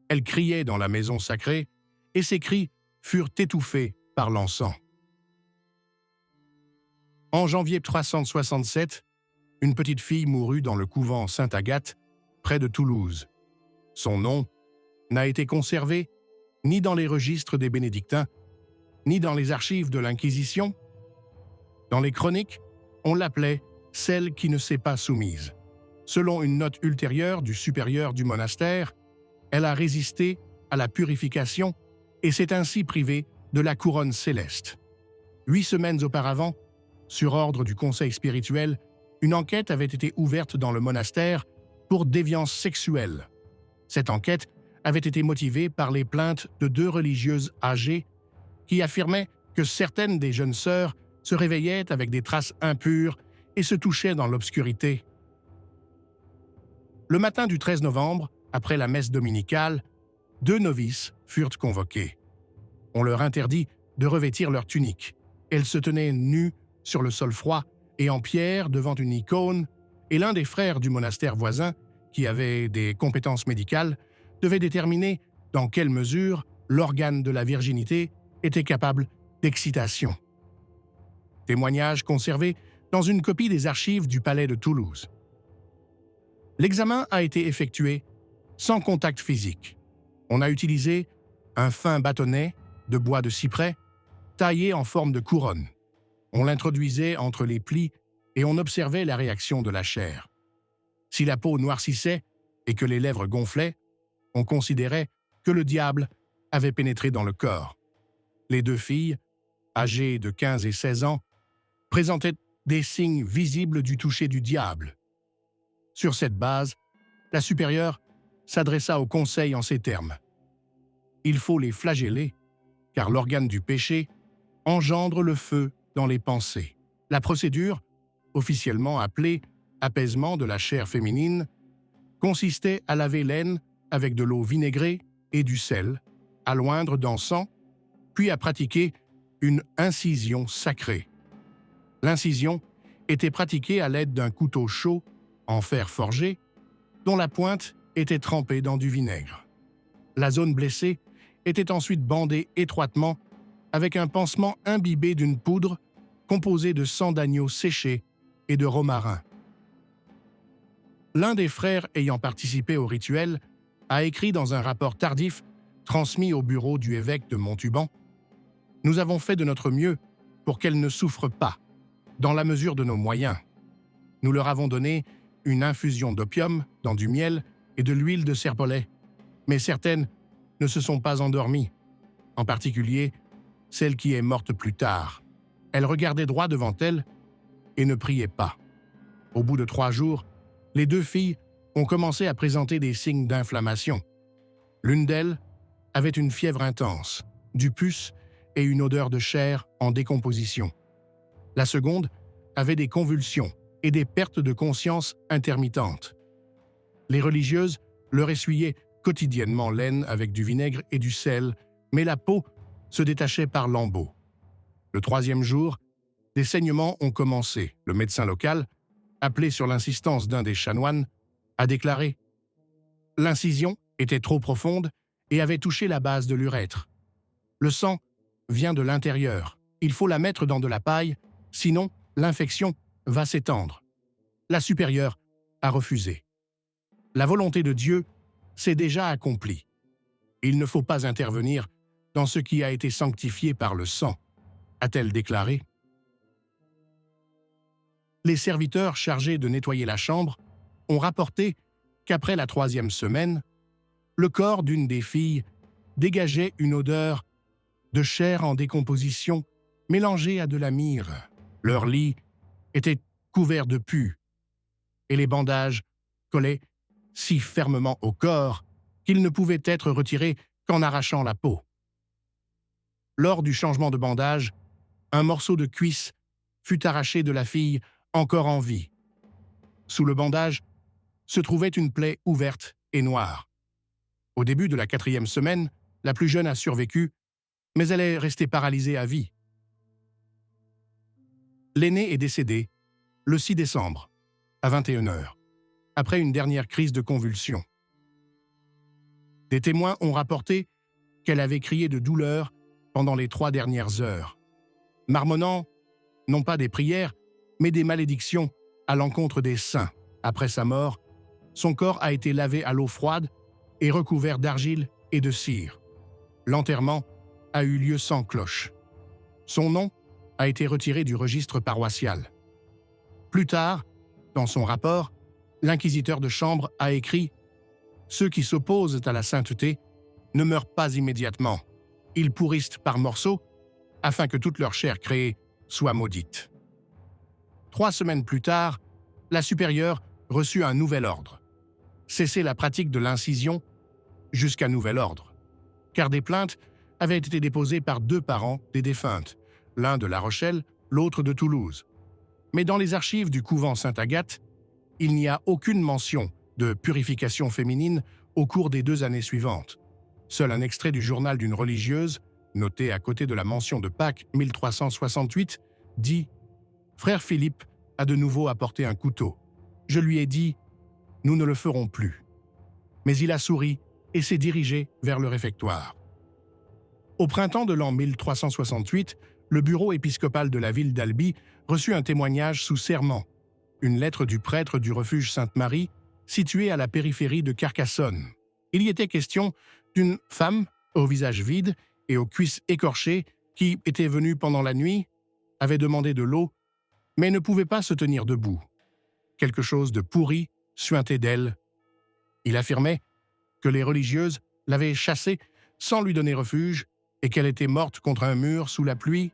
Elle criait dans la maison sacrée, et ses cris furent étouffés par l'encens. En janvier 367, une petite fille mourut dans le couvent Sainte-Agathe, près de Toulouse. Son nom n'a été conservé ni dans les registres des bénédictins, ni dans les archives de l'Inquisition. Dans les chroniques, on l'appelait « celle qui ne s'est pas soumise ». Selon une note ultérieure du supérieur du monastère, elle a résisté à la purification et s'est ainsi privée de la couronne céleste. 8 semaines auparavant, sur ordre du conseil spirituel, une enquête avait été ouverte dans le monastère pour déviance sexuelle. Cette enquête avait été motivée par les plaintes de 2 religieuses âgées qui affirmaient que certaines des jeunes sœurs se réveillaient avec des traces impures et se touchaient dans l'obscurité. Le matin du 13 novembre, après la messe dominicale, 2 novices furent convoqués. On leur interdit de revêtir leur tunique. Elles se tenaient nues sur le sol froid et en pierre devant une icône, et l'un des frères du monastère voisin, qui avait des compétences médicales, devait déterminer dans quelle mesure l'organe de la virginité était capable d'excitation. Témoignage conservé dans une copie des archives du palais de Toulouse. L'examen a été effectué sans contact physique. On a utilisé un fin bâtonnet de bois de cyprès taillé en forme de couronne. On l'introduisait entre les plis et on observait la réaction de la chair. Si la peau noircissait et que les lèvres gonflaient, on considérait que le diable avait pénétré dans le corps. Les 2 filles, âgées de 15 et 16 ans, présentaient des signes visibles du toucher du diable. Sur cette base, la supérieure s'adressa au conseil en ces termes. Il faut les flageller, car l'organe du péché engendre le feu dans les pensées. La procédure, officiellement appelée apaisement de la chair féminine, consistait à laver l'aine avec de l'eau vinaigrée et du sel, à l'oindre d'encens, puis à pratiquer une incision sacrée. L'incision était pratiquée à l'aide d'un couteau chaud en fer forgé, dont la pointe était trempée dans du vinaigre. La zone blessée était ensuite bandée étroitement avec un pansement imbibé d'une poudre composée de sang d'agneau séché et de romarin. L'un des frères ayant participé au rituel a écrit dans un rapport tardif transmis au bureau du évêque de Montauban « Nous avons fait de notre mieux pour qu'elle ne souffre pas, dans la mesure de nos moyens. Nous leur avons donné une infusion d'opium dans du miel et de l'huile de serpolet, mais certaines ne se sont pas endormies, en particulier celle qui est morte plus tard. Elle regardait droit devant elle et ne priait pas. Au bout de 3 jours, les 2 filles ont commencé à présenter des signes d'inflammation. L'une d'elles avait une fièvre intense, du pus et une odeur de chair en décomposition. La seconde avait des convulsions et des pertes de conscience intermittentes. Les religieuses leur essuyaient quotidiennement l'aine avec du vinaigre et du sel, mais la peau se détachait par lambeaux. Le 3e jour, des saignements ont commencé. Le médecin local, appelé sur l'insistance d'un des chanoines, a déclaré « L'incision était trop profonde et avait touché la base de l'urètre. Le sang vient de l'intérieur. Il faut la mettre dans de la paille, sinon l'infection va s'étendre. » La supérieure a refusé. La volonté de Dieu s'est déjà accomplie. Il ne faut pas intervenir dans ce qui a été sanctifié par le sang, a-t-elle déclaré. Les serviteurs chargés de nettoyer la chambre ont rapporté qu'après la 3e semaine, le corps d'une des filles dégageait une odeur de chair en décomposition mélangée à de la myrrhe. Leur lit était couvert de pus et les bandages collaient si fermement au corps qu'ils ne pouvaient être retirés qu'en arrachant la peau. Lors du changement de bandage, un morceau de cuisse fut arraché de la fille encore en vie. Sous le bandage se trouvait une plaie ouverte et noire. Au début de la 4e semaine, la plus jeune a survécu, mais elle est restée paralysée à vie. L'aînée est décédée le 6 décembre, à 21 h, après une dernière crise de convulsions. Des témoins ont rapporté qu'elle avait crié de douleur pendant les 3 dernières heures, marmonnant non pas des prières, mais des malédictions à l'encontre des saints. Après sa mort, son corps a été lavé à l'eau froide et recouvert d'argile et de cire. L'enterrement a eu lieu sans cloche. Son nom a été retiré du registre paroissial. Plus tard, dans son rapport, l'inquisiteur de chambre a écrit « Ceux qui s'opposent à la sainteté ne meurent pas immédiatement. Ils pourrissent par morceaux afin que toute leur chair créée soit maudite. » 3 semaines plus tard, la supérieure reçut un nouvel ordre. Cesser la pratique de l'incision jusqu'à nouvel ordre, car des plaintes avaient été déposées par 2 parents des défuntes, l'un de La Rochelle, l'autre de Toulouse. Mais dans les archives du couvent Sainte-Agathe, il n'y a aucune mention de purification féminine au cours des 2 années suivantes. Seul un extrait du journal d'une religieuse, noté à côté de la mention de Pâques 1368, dit « Frère Philippe a de nouveau apporté un couteau. Je lui ai dit « Nous ne le ferons plus. » Mais il a souri et s'est dirigé vers le réfectoire. Au printemps de l'an 1368, le bureau épiscopal de la ville d'Albi reçut un témoignage sous serment, une lettre du prêtre du refuge Sainte-Marie, situé à la périphérie de Carcassonne. Il y était question d'une femme au visage vide et aux cuisses écorchées qui était venue pendant la nuit, avait demandé de l'eau, mais ne pouvait pas se tenir debout. Quelque chose de pourri suintait d'elle. Il affirmait que les religieuses l'avaient chassée sans lui donner refuge et qu'elle était morte contre un mur sous la pluie.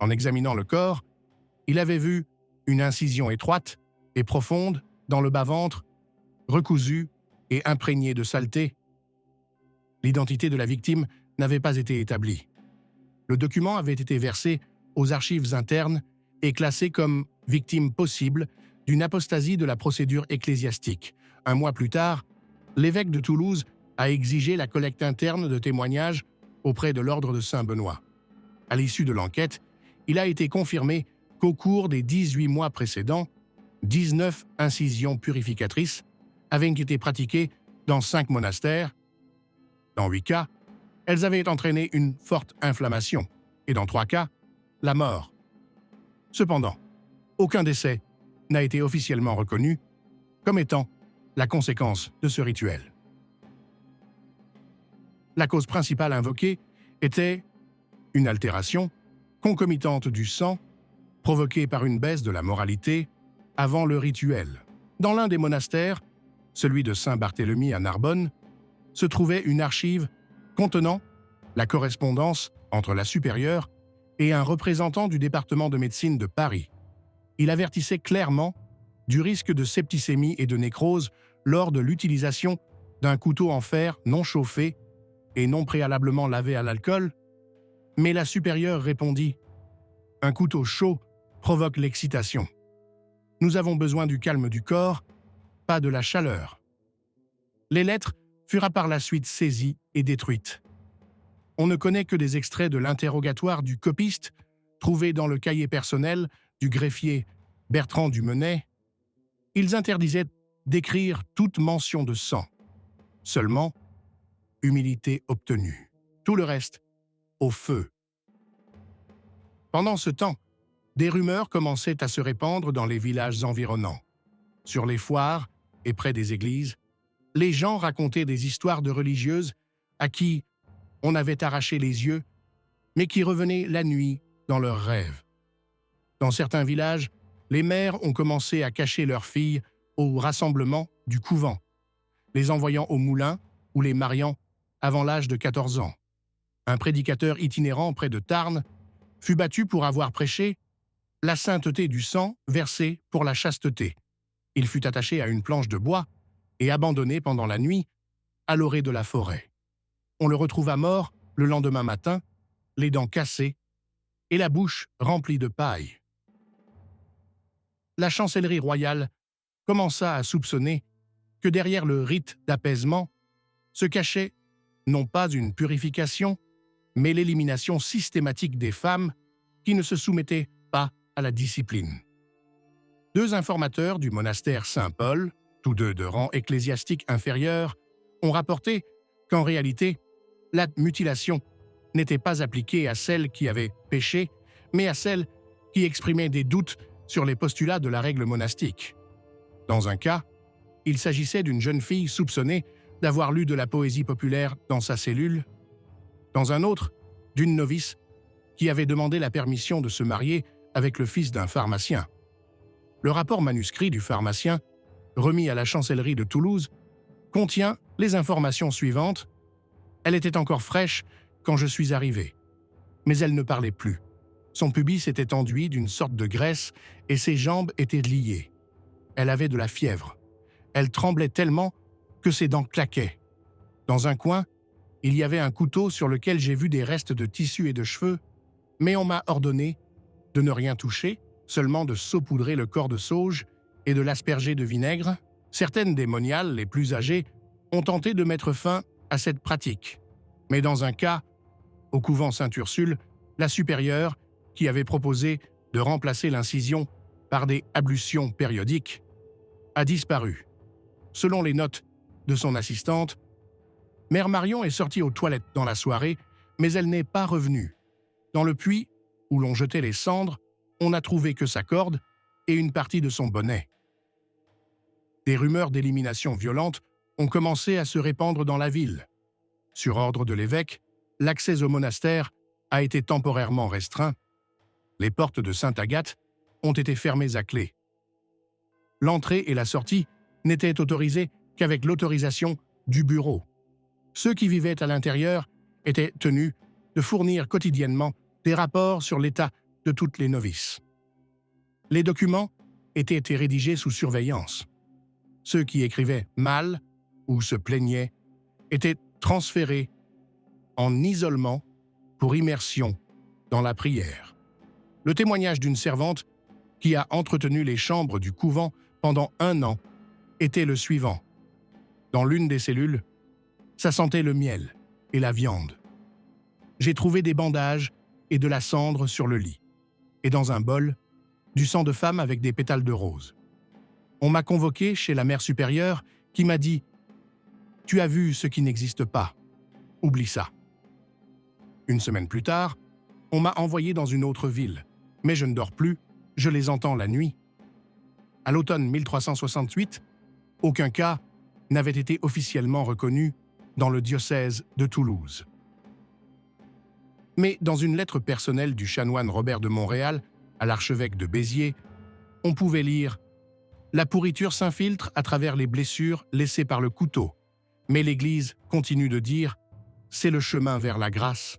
En examinant le corps, il avait vu une incision étroite et profonde dans le bas-ventre, recousue et imprégnée de saleté. L'identité de la victime n'avait pas été établie. Le document avait été versé aux archives internes et classé comme victime possible d'une apostasie de la procédure ecclésiastique. 1 mois plus tard, l'évêque de Toulouse a exigé la collecte interne de témoignages auprès de l'ordre de Saint-Benoît. À l'issue de l'enquête, il a été confirmé qu'au cours des 18 mois précédents, 19 incisions purificatrices avaient été pratiquées dans 5 monastères. Dans 8 cas, elles avaient entraîné une forte inflammation, et dans 3 cas, la mort. Cependant, aucun décès n'a été officiellement reconnu comme étant la conséquence de ce rituel. La cause principale invoquée était une altération concomitante du sang provoquée par une baisse de la moralité avant le rituel. Dans l'un des monastères, celui de Saint-Barthélemy à Narbonne, se trouvait une archive contenant la correspondance entre la supérieure et un représentant du département de médecine de Paris. Il avertissait clairement du risque de septicémie et de nécrose lors de l'utilisation d'un couteau en fer non chauffé et non préalablement lavé à l'alcool, mais la supérieure répondit « Un couteau chaud provoque l'excitation. Nous avons besoin du calme du corps, pas de la chaleur. » Les lettres furent par la suite saisies et détruites. On ne connaît que des extraits de l'interrogatoire du copiste trouvé dans le cahier personnel du greffier Bertrand Dumenet. Ils interdisaient d'écrire toute mention de sang. Seulement, humilité obtenue. Tout le reste, au feu. Pendant ce temps, des rumeurs commençaient à se répandre dans les villages environnants. Sur les foires et près des églises, les gens racontaient des histoires de religieuses à qui on avait arraché les yeux, mais qui revenaient la nuit dans leurs rêves. Dans certains villages, les mères ont commencé à cacher leurs filles au rassemblement du couvent, les envoyant au moulin ou les mariant avant l'âge de 14 ans. Un prédicateur itinérant près de Tarn fut battu pour avoir prêché « La sainteté du sang versé pour la chasteté ». Il fut attaché à une planche de bois et abandonné pendant la nuit à l'orée de la forêt. On le retrouva mort le lendemain matin, les dents cassées et la bouche remplie de paille. La chancellerie royale commença à soupçonner que derrière le rite d'apaisement se cachait non pas une purification, mais l'élimination systématique des femmes qui ne se soumettaient pas à la discipline. 2 informateurs du monastère Saint-Paul, tous 2 de rang ecclésiastique inférieur, ont rapporté qu'en réalité, la mutilation n'était pas appliquée à celles qui avaient péché, mais à celles qui exprimaient des doutes sur les postulats de la règle monastique. Dans un cas, il s'agissait d'une jeune fille soupçonnée d'avoir lu de la poésie populaire dans sa cellule. Dans un autre, d'une novice qui avait demandé la permission de se marier avec le fils d'un pharmacien. Le rapport manuscrit du pharmacien, remis à la chancellerie de Toulouse, contient les informations suivantes. Elle était encore fraîche quand je suis arrivé, mais elle ne parlait plus. Son pubis était enduit d'une sorte de graisse et ses jambes étaient liées. Elle avait de la fièvre. Elle tremblait tellement que ses dents claquaient. Dans un coin, il y avait un couteau sur lequel j'ai vu des restes de tissu et de cheveux, mais on m'a ordonné de ne rien toucher, seulement de saupoudrer le corps de sauge et de l'asperger de vinaigre. Certaines des moniales, les plus âgées, ont tenté de mettre fin à cette pratique. Mais dans un cas, au couvent Sainte-Ursule, la supérieure, qui avait proposé de remplacer l'incision par des ablutions périodiques, a disparu. Selon les notes de son assistante, Mère Marion est sortie aux toilettes dans la soirée, mais elle n'est pas revenue. Dans le puits où l'on jetait les cendres, on n'a trouvé que sa corde et une partie de son bonnet. Des rumeurs d'élimination violente ont commencé à se répandre dans la ville. Sur ordre de l'évêque, l'accès au monastère a été temporairement restreint. Les portes de Sainte-Agathe ont été fermées à clé. L'entrée et la sortie n'étaient autorisées qu'avec l'autorisation du bureau. Ceux qui vivaient à l'intérieur étaient tenus de fournir quotidiennement des rapports sur l'état de toutes les novices. Les documents étaient rédigés sous surveillance. Ceux qui écrivaient mal ou se plaignaient étaient transférés en isolement pour immersion dans la prière. Le témoignage d'une servante qui a entretenu les chambres du couvent pendant 1 an était le suivant. Dans l'une des cellules, ça sentait le miel et la viande. J'ai trouvé des bandages et de la cendre sur le lit, et dans un bol, du sang de femme avec des pétales de rose. On m'a convoqué chez la mère supérieure qui m'a dit « Tu as vu ce qui n'existe pas. Oublie ça. » Une semaine plus tard, on m'a envoyé dans une autre ville, mais je ne dors plus, je les entends la nuit. À l'automne 1368, aucun cas n'avait été officiellement reconnu dans le diocèse de Toulouse. Mais dans une lettre personnelle du chanoine Robert de Montréal à l'archevêque de Béziers, on pouvait lire « La pourriture s'infiltre à travers les blessures laissées par le couteau, mais l'Église continue de dire « C'est le chemin vers la grâce ».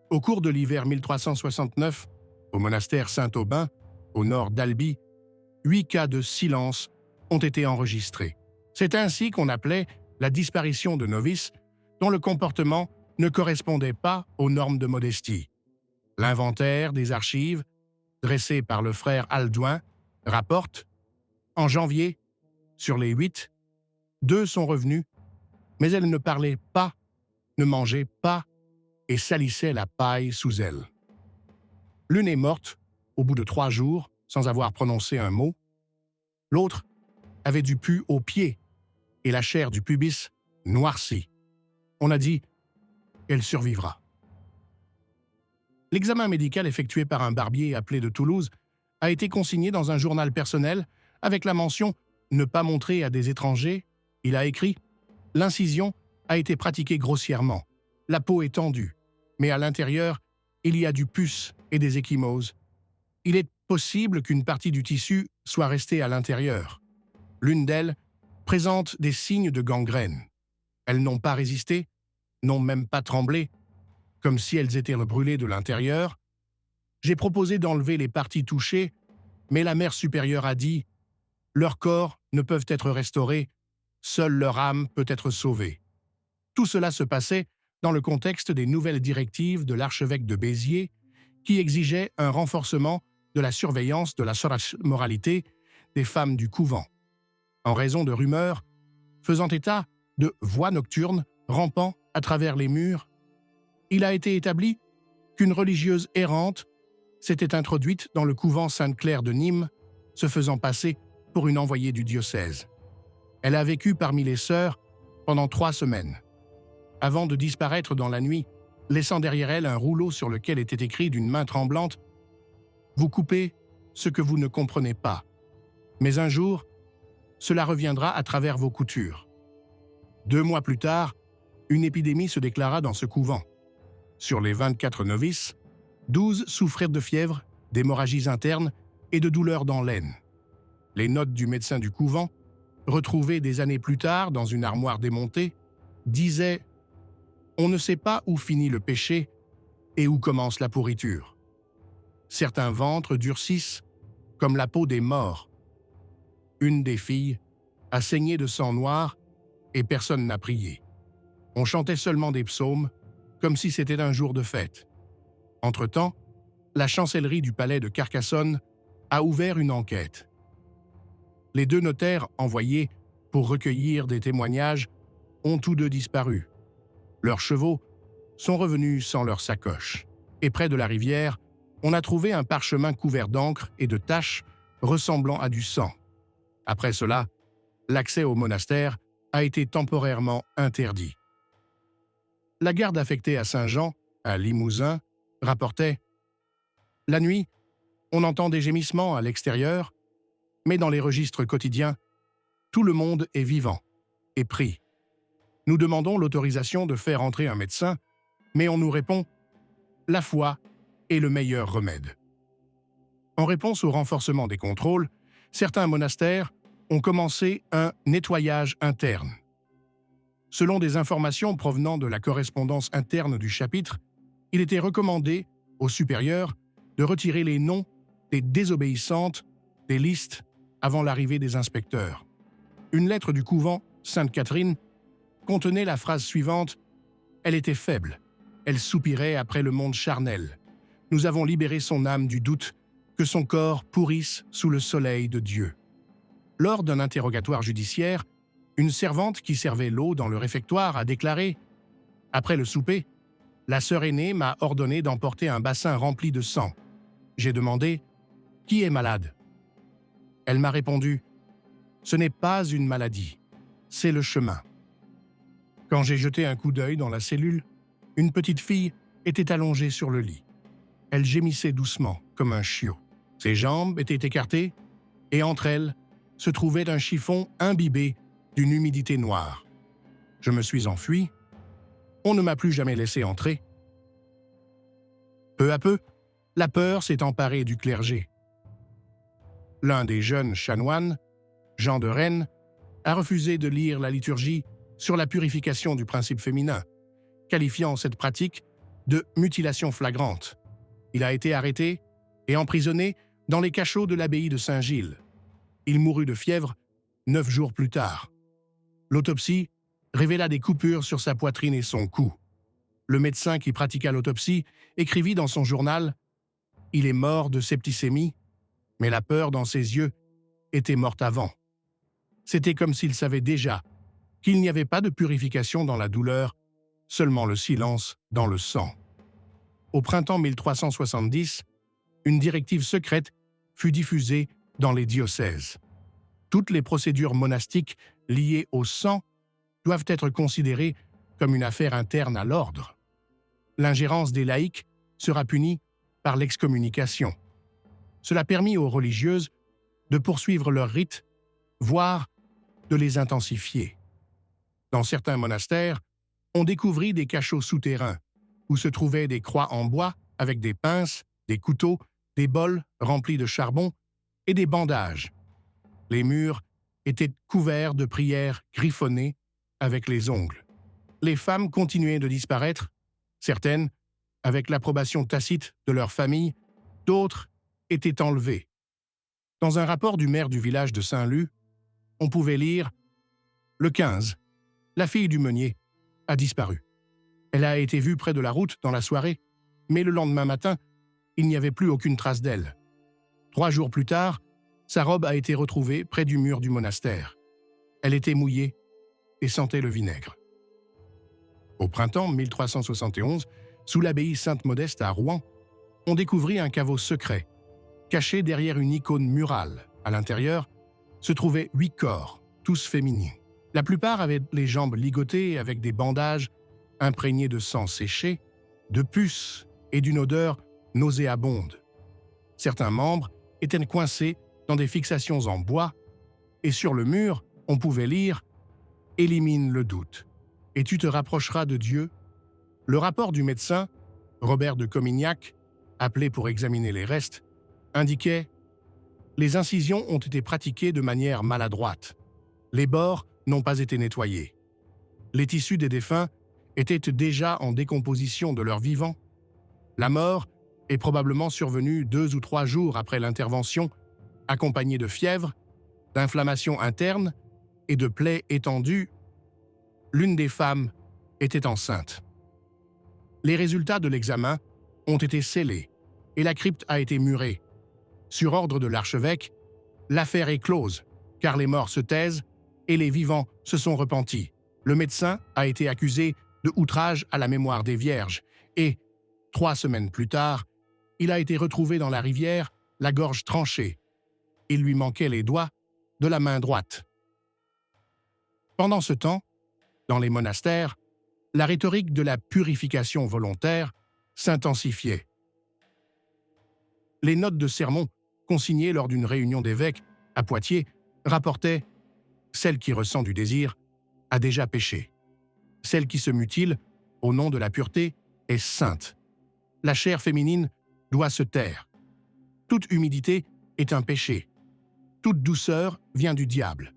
Au cours de l'hiver 1369, au monastère Saint-Aubin, au nord d'Albi, 8 cas de silence ont été enregistrés. C'est ainsi qu'on appelait la disparition de novices dont le comportement ne correspondait pas aux normes de modestie. L'inventaire des archives, dressé par le frère Aldouin, rapporte « En janvier, sur les 8, 2 sont revenus, mais elles ne parlaient pas, ne mangeaient pas et salissaient la paille sous elles. L'une est morte au bout de 3 jours, sans avoir prononcé un mot. L'autre avait du pus aux pieds et la chair du pubis noircie. On a dit qu'elle survivra. » L'examen médical effectué par un barbier appelé de Toulouse a été consigné dans un journal personnel avec la mention « Ne pas montrer à des étrangers ». Il a écrit « L'incision a été pratiquée grossièrement. La peau est tendue, mais à l'intérieur, il y a du pus et des ecchymoses. Il est possible qu'une partie du tissu soit restée à l'intérieur. L'une d'elles présente des signes de gangrène. Elles n'ont pas résisté, n'ont même pas tremblé, comme si elles étaient brûlées de l'intérieur. J'ai proposé d'enlever les parties touchées, mais la mère supérieure a dit « Leurs corps ne peuvent être restaurés, seule leur âme peut être sauvée. » Tout cela se passait dans le contexte des nouvelles directives de l'archevêque de Béziers qui exigeaient un renforcement de la surveillance de la moralité des femmes du couvent, en raison de rumeurs faisant état de voix nocturnes rampant à travers les murs. Il a été établi qu'une religieuse errante s'était introduite dans le couvent Sainte-Claire de Nîmes, se faisant passer pour une envoyée du diocèse. Elle a vécu parmi les sœurs pendant 3 semaines. avant de disparaître dans la nuit, laissant derrière elle un rouleau sur lequel était écrit d'une main tremblante « Vous coupez ce que vous ne comprenez pas, mais un jour, cela reviendra à travers vos coutures. » 2 mois plus tard, une épidémie se déclara dans ce couvent. Sur les 24 novices, 12 souffrirent de fièvre, d'hémorragies internes et de douleurs dans l'aine. Les notes du médecin du couvent, retrouvées des années plus tard dans une armoire démontée, disaient « On ne sait pas où finit le péché et où commence la pourriture. Certains ventres durcissent comme la peau des morts. Une des filles a saigné de sang noir et personne n'a prié. On chantait seulement des psaumes, comme si c'était un jour de fête. Entre-temps, la chancellerie du palais de Carcassonne a ouvert une enquête. Les 2 notaires envoyés pour recueillir des témoignages ont tous 2 disparu. Leurs chevaux sont revenus sans leur sacoche. Et près de la rivière, on a trouvé un parchemin couvert d'encre et de taches ressemblant à du sang. Après cela, l'accès au monastère a été temporairement interdit. La garde affectée à Saint-Jean, à Limousin, rapportait « La nuit, on entend des gémissements à l'extérieur, mais dans les registres quotidiens, tout le monde est vivant et prie. Nous demandons l'autorisation de faire entrer un médecin, mais on nous répond « La foi est le meilleur remède ». En réponse au renforcement des contrôles, certains monastères ont commencé un nettoyage interne. Selon des informations provenant de la correspondance interne du chapitre, il était recommandé aux supérieurs de retirer les noms des désobéissantes des listes avant l'arrivée des inspecteurs. Une lettre du couvent Sainte-Catherine contenait la phrase suivante « Elle était faible, elle soupirait après le monde charnel. Nous avons libéré son âme du doute, que son corps pourrisse sous le soleil de Dieu. » Lors d'un interrogatoire judiciaire, une servante qui servait l'eau dans le réfectoire a déclaré « Après le souper, la sœur aînée m'a ordonné d'emporter un bassin rempli de sang. J'ai demandé « Qui est malade ?» Elle m'a répondu « Ce n'est pas une maladie, c'est le chemin. » Quand j'ai jeté un coup d'œil dans la cellule, une petite fille était allongée sur le lit. Elle gémissait doucement, comme un chiot. Ses jambes étaient écartées, et entre elles se trouvait un chiffon imbibé d'une humidité noire. Je me suis enfui. On ne m'a plus jamais laissé entrer. Peu à peu, la peur s'est emparée du clergé. L'un des jeunes chanoines, Jean de Rennes, a refusé de lire la liturgie sur la purification du principe féminin, qualifiant cette pratique de mutilation flagrante. Il a été arrêté et emprisonné dans les cachots de l'abbaye de Saint-Gilles. Il mourut de fièvre 9 jours plus tard. L'autopsie révéla des coupures sur sa poitrine et son cou. Le médecin qui pratiqua l'autopsie écrivit dans son journal « Il est mort de septicémie, mais la peur dans ses yeux était morte avant. » C'était comme s'il savait déjà qu'il n'y avait pas de purification dans la douleur, seulement le silence dans le sang. Au printemps 1370, une directive secrète fut diffusée dans les diocèses. Toutes les procédures monastiques liées au sang doivent être considérées comme une affaire interne à l'ordre. L'ingérence des laïcs sera punie par l'excommunication. Cela permit aux religieuses de poursuivre leurs rites, voire de les intensifier. Dans certains monastères, on découvrit des cachots souterrains où se trouvaient des croix en bois avec des pinces, des couteaux, des bols remplis de charbon et des bandages. Les murs étaient couverts de prières griffonnées avec les ongles. Les femmes continuaient de disparaître, certaines avec l'approbation tacite de leur famille, d'autres étaient enlevées. Dans un rapport du maire du village de Saint-Lû, on pouvait lire « Le 15, la fille du meunier a disparu. Elle a été vue près de la route dans la soirée, mais le lendemain matin, il n'y avait plus aucune trace d'elle. 3 jours plus tard, sa robe a été retrouvée près du mur du monastère. Elle était mouillée et sentait le vinaigre. » Au printemps 1371, sous l'abbaye Sainte-Modeste à Rouen, on découvrit un caveau secret. Caché derrière une icône murale, à l'intérieur, se trouvaient 8 corps, tous féminins. La plupart avaient les jambes ligotées avec des bandages imprégné de sang séché, de pus et d'une odeur nauséabonde. Certains membres étaient coincés dans des fixations en bois, et sur le mur, on pouvait lire « Élimine le doute, et tu te rapprocheras de Dieu ». Le rapport du médecin, Robert de Comignac, appelé pour examiner les restes, indiquait « Les incisions ont été pratiquées de manière maladroite. Les bords n'ont pas été nettoyés. Les tissus des défunts étaient déjà en décomposition de leur vivant. La mort est probablement survenue 2 ou 3 jours après l'intervention, accompagnée de fièvre, d'inflammation interne et de plaies étendues. L'une des femmes était enceinte. Les résultats de l'examen ont été scellés et la crypte a été murée. Sur ordre de l'archevêque, l'affaire est close, car les morts se taisent et les vivants se sont repentis. Le médecin a été accusé de outrage à la mémoire des vierges et, 3 semaines plus tard, il a été retrouvé dans la rivière, la gorge tranchée. Il lui manquait les doigts de la main droite. Pendant ce temps, dans les monastères, la rhétorique de la purification volontaire s'intensifiait. Les notes de sermons consignées lors d'une réunion d'évêques à Poitiers rapportaient « Celle qui ressent du désir a déjà péché. Celle qui se mutile, au nom de la pureté, est sainte. La chair féminine doit se taire. Toute humidité est un péché. Toute douceur vient du diable.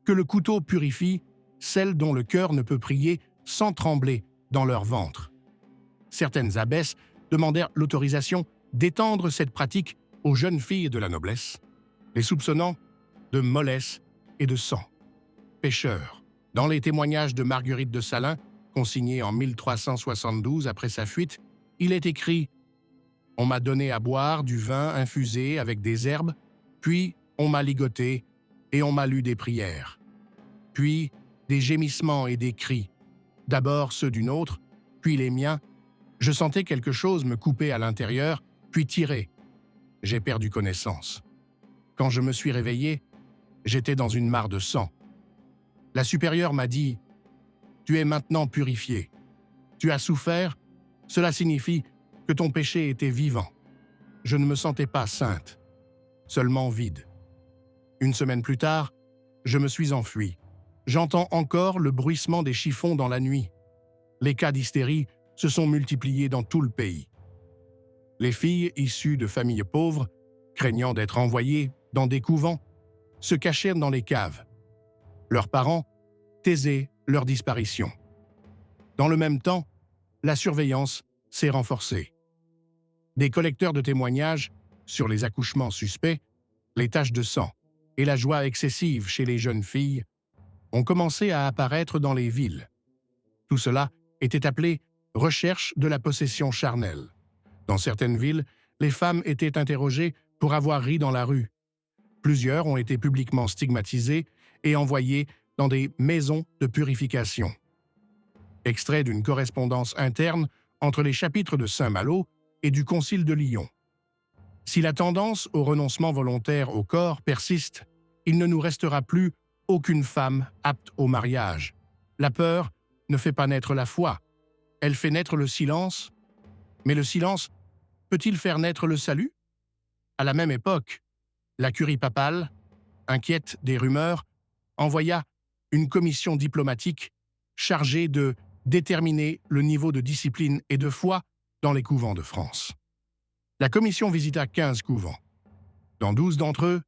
Que le couteau purifie celles dont le cœur ne peut prier sans trembler dans leur ventre. » Certaines abbesses demandèrent l'autorisation d'étendre cette pratique aux jeunes filles de la noblesse, les soupçonnant de mollesse et de sang. Pécheurs. Dans les témoignages de Marguerite de Salins, consignés en 1372 après sa fuite, il est écrit « On m'a donné à boire du vin infusé avec des herbes, puis on m'a ligoté et on m'a lu des prières. Puis des gémissements et des cris, d'abord ceux d'une autre, puis les miens. Je sentais quelque chose me couper à l'intérieur, puis tirer. J'ai perdu connaissance. Quand je me suis réveillé, j'étais dans une mare de sang. La supérieure m'a dit « Tu es maintenant purifié. Tu as souffert, cela signifie que ton péché était vivant. Je ne me sentais pas sainte, seulement vide. » Une semaine plus tard, je me suis enfui. J'entends encore le bruissement des chiffons dans la nuit. Les cas d'hystérie se sont multipliés dans tout le pays. Les filles issues de familles pauvres, craignant d'être envoyées dans des couvents, se cachèrent dans les caves. Leurs parents taisaient leur disparition. Dans le même temps, la surveillance s'est renforcée. Des collecteurs de témoignages sur les accouchements suspects, les taches de sang et la joie excessive chez les jeunes filles ont commencé à apparaître dans les villes. Tout cela était appelé « recherche de la possession charnelle ». Dans certaines villes, les femmes étaient interrogées pour avoir ri dans la rue. Plusieurs ont été publiquement stigmatisées et envoyées dans des maisons de purification. Extrait d'une correspondance interne entre les chapitres de Saint-Malo et du Concile de Lyon. Si la tendance au renoncement volontaire au corps persiste, il ne nous restera plus aucune femme apte au mariage. La peur ne fait pas naître la foi. Elle fait naître le silence. Mais le silence peut-il faire naître le salut? À la même époque, la curie papale, inquiète des rumeurs, envoya une commission diplomatique chargée de déterminer le niveau de discipline et de foi dans les couvents de France. La commission visita 15 couvents. Dans 12 d'entre eux,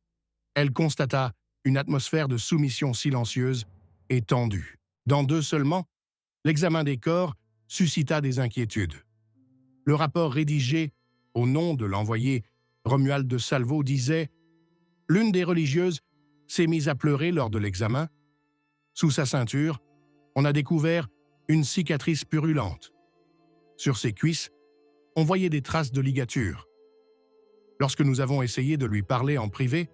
elle constata une atmosphère de soumission silencieuse et tendue. Dans 2 seulement, l'examen des corps suscita des inquiétudes. Le rapport rédigé au nom de l'envoyé Romuald de Salvo disait « L'une des religieuses s'est mise à pleurer lors de l'examen. Sous sa ceinture, on a découvert une cicatrice purulente. Sur ses cuisses, on voyait des traces de ligature. Lorsque nous avons essayé de lui parler en privé,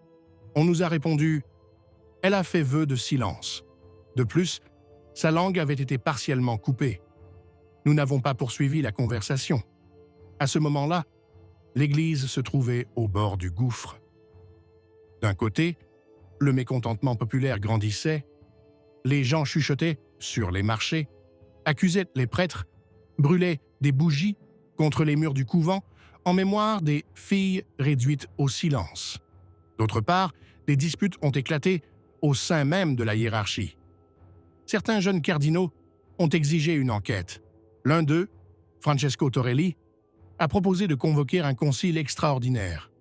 on nous a répondu « Elle a fait vœu de silence. De plus, sa langue avait été partiellement coupée. Nous n'avons pas poursuivi la conversation. À ce moment-là, l'église se trouvait au bord du gouffre. D'un côté, le mécontentement populaire grandissait, les gens chuchotaient sur les marchés, accusait les prêtres, brûlait des bougies contre les murs du couvent en mémoire des filles réduites au silence. D'autre part, des disputes ont éclaté au sein même de la hiérarchie. Certains jeunes cardinaux ont exigé une enquête. L'un d'eux, Francesco Torelli, a proposé de convoquer un concile extraordinaire.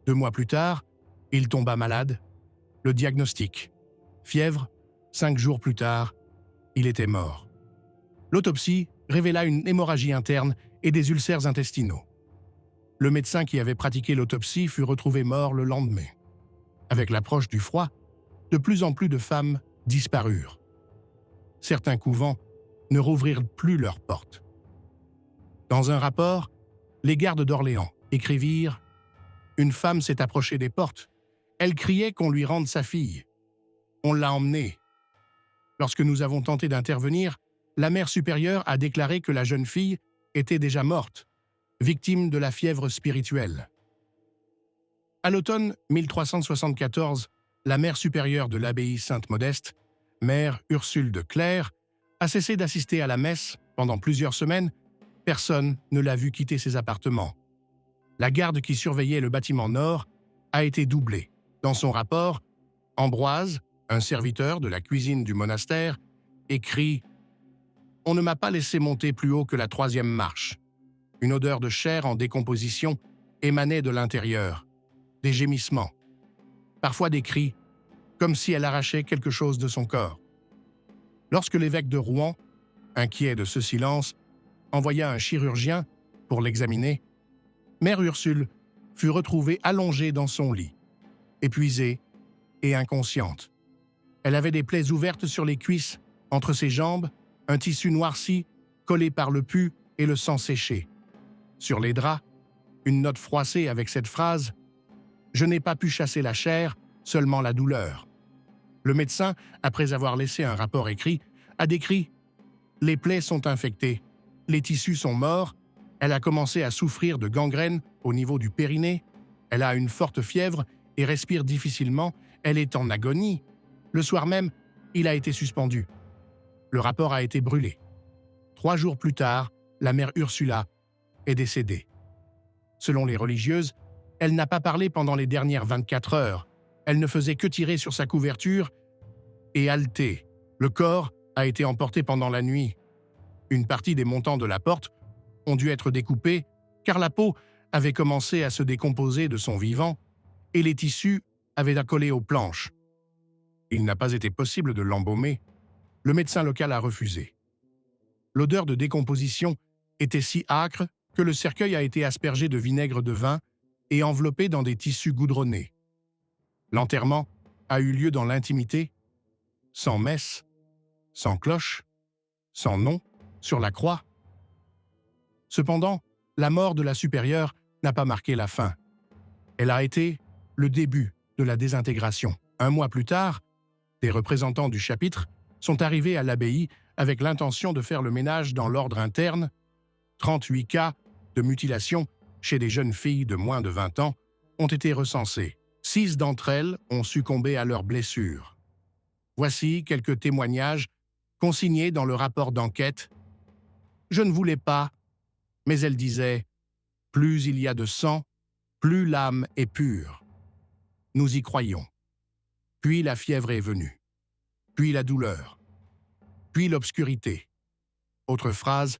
2 mois plus tard, il tomba malade. Le diagnostic. Fièvre. 5 jours plus tard, il était mort. L'autopsie révéla une hémorragie interne et des ulcères intestinaux. Le médecin qui avait pratiqué l'autopsie fut retrouvé mort le lendemain. Avec l'approche du froid, de plus en plus de femmes disparurent. Certains couvents ne rouvrirent plus leurs portes. Dans un rapport, les gardes d'Orléans écrivirent « Une femme s'est approchée des portes. Elle criait qu'on lui rende sa fille. On l'a emmenée. Lorsque nous avons tenté d'intervenir, la mère supérieure a déclaré que la jeune fille était déjà morte, victime de la fièvre spirituelle. » À l'automne 1374, la mère supérieure de l'abbaye Sainte-Modeste, mère Ursule de Clères, a cessé d'assister à la messe pendant plusieurs semaines. Personne ne l'a vue quitter ses appartements. La garde qui surveillait le bâtiment nord a été doublée. Dans son rapport, Ambroise, un serviteur de la cuisine du monastère, écrit « On ne m'a pas laissé monter plus haut que la 3e marche. Une odeur de chair en décomposition émanait de l'intérieur. Des gémissements. Parfois des cris, comme si elle arrachait quelque chose de son corps. Lorsque l'évêque de Rouen, inquiet de ce silence, envoya un chirurgien pour l'examiner, Mère Ursule fut retrouvée allongée dans son lit, épuisée et inconsciente. Elle avait des plaies ouvertes sur les cuisses, entre ses jambes, un tissu noirci, collé par le pus et le sang séché. Sur les draps, une note froissée avec cette phrase « Je n'ai pas pu chasser la chair, seulement la douleur. » Le médecin, après avoir laissé un rapport écrit, a décrit « Les plaies sont infectées, les tissus sont morts, elle a commencé à souffrir de gangrène au niveau du périnée, elle a une forte fièvre et respire difficilement, elle est en agonie. Le soir même, il a été suspendu. Le rapport a été brûlé. 3 jours plus tard, la mère Ursula est décédée. Selon les religieuses, elle n'a pas parlé pendant les dernières 24 heures. Elle ne faisait que tirer sur sa couverture et halter. Le corps a été emporté pendant la nuit. Une partie des montants de la porte ont dû être découpés car la peau avait commencé à se décomposer de son vivant et les tissus avaient accolé aux planches. Il n'a pas été possible de l'embaumer. Le médecin local a refusé. L'odeur de décomposition était si âcre que le cercueil a été aspergé de vinaigre de vin et enveloppé dans des tissus goudronnés. L'enterrement a eu lieu dans l'intimité, sans messe, sans cloche, sans nom, sur la croix. Cependant, la mort de la supérieure n'a pas marqué la fin. Elle a été le début de la désintégration. 1 mois plus tard, des représentants du chapitre sont arrivés à l'abbaye avec l'intention de faire le ménage dans l'ordre interne. 38 cas de mutilation chez des jeunes filles de moins de 20 ans ont été recensés. 6 d'entre elles ont succombé à leurs blessures. Voici quelques témoignages consignés dans le rapport d'enquête. « Je ne voulais pas, mais elle disait « Plus il y a de sang, plus l'âme est pure. » Nous y croyons. Puis la fièvre est venue. Puis la douleur. Puis l'obscurité. Autre phrase,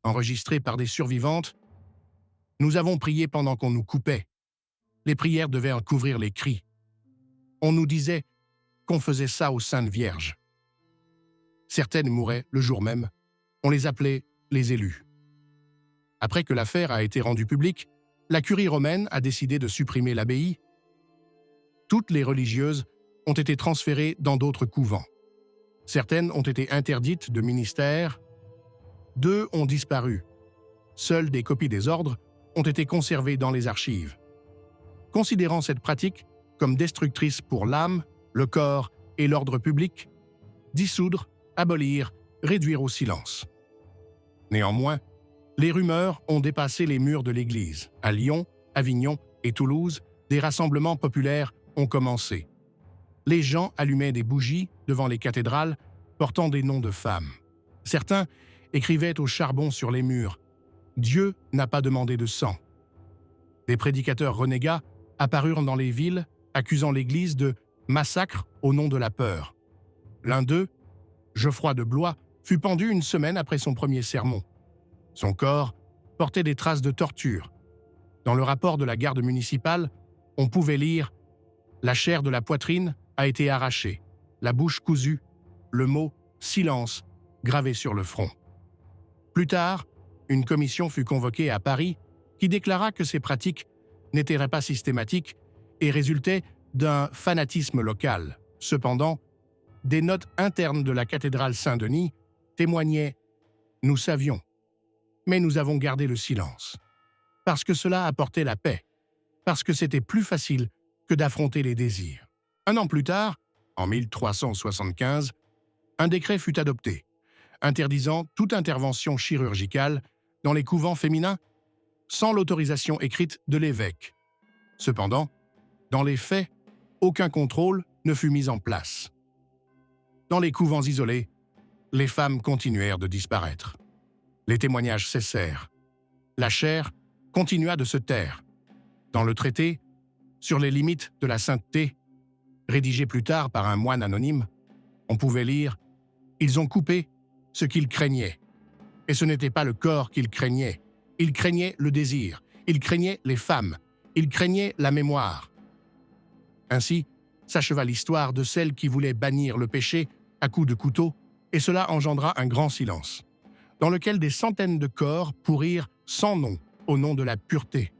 enregistrée par des survivantes. « Nous avons prié pendant qu'on nous coupait. Les prières devaient en couvrir les cris. On nous disait qu'on faisait ça aux Saintes Vierges. Certaines mouraient le jour même. On les appelait les élus. » Après que l'affaire a été rendue publique, la curie romaine a décidé de supprimer l'abbaye. Toutes les religieuses ont été transférées dans d'autres couvents. Certaines ont été interdites de ministère. 2 ont disparu. Seules des copies des ordres ont été conservées dans les archives. Considérant cette pratique comme destructrice pour l'âme, le corps et l'ordre public, dissoudre, abolir, réduire au silence. Néanmoins, les rumeurs ont dépassé les murs de l'Église. À Lyon, Avignon et Toulouse, des rassemblements populaires ont commencé. Les gens allumaient des bougies devant les cathédrales portant des noms de femmes. Certains écrivaient au charbon sur les murs « Dieu n'a pas demandé de sang ». Des prédicateurs renégats apparurent dans les villes, accusant l'Église de massacre au nom de la peur. L'un d'eux, Geoffroy de Blois, fut pendu une semaine après son premier sermon. Son corps portait des traces de torture. Dans le rapport de la garde municipale, on pouvait lire « La chair de la poitrine a été arrachée, la bouche cousue, le mot « silence » gravé sur le front ». Plus tard, une commission fut convoquée à Paris qui déclara que ces pratiques n'étaient pas systématiques et résultaient d'un fanatisme local. Cependant, des notes internes de la cathédrale Saint-Denis témoignaient « Nous savions, mais nous avons gardé le silence ». Parce que cela apportait la paix, parce que c'était plus facile que d'affronter les désirs. Un an plus tard, en 1375, un décret fut adopté, interdisant toute intervention chirurgicale dans les couvents féminins sans l'autorisation écrite de l'évêque. Cependant, dans les faits, aucun contrôle ne fut mis en place. Dans les couvents isolés, les femmes continuèrent de disparaître. Les témoignages cessèrent. La chair continua de se taire. Dans le traité « Sur les limites de la sainteté », rédigé plus tard par un moine anonyme, on pouvait lire « Ils ont coupé ce qu'ils craignaient. Et ce n'était pas le corps qu'ils craignaient. Ils craignaient le désir. Ils craignaient les femmes. Ils craignaient la mémoire. » Ainsi s'acheva l'histoire de celle qui voulait bannir le péché à coups de couteau, et cela engendra un grand silence, dans lequel des centaines de corps pourrirent sans nom au nom de la pureté.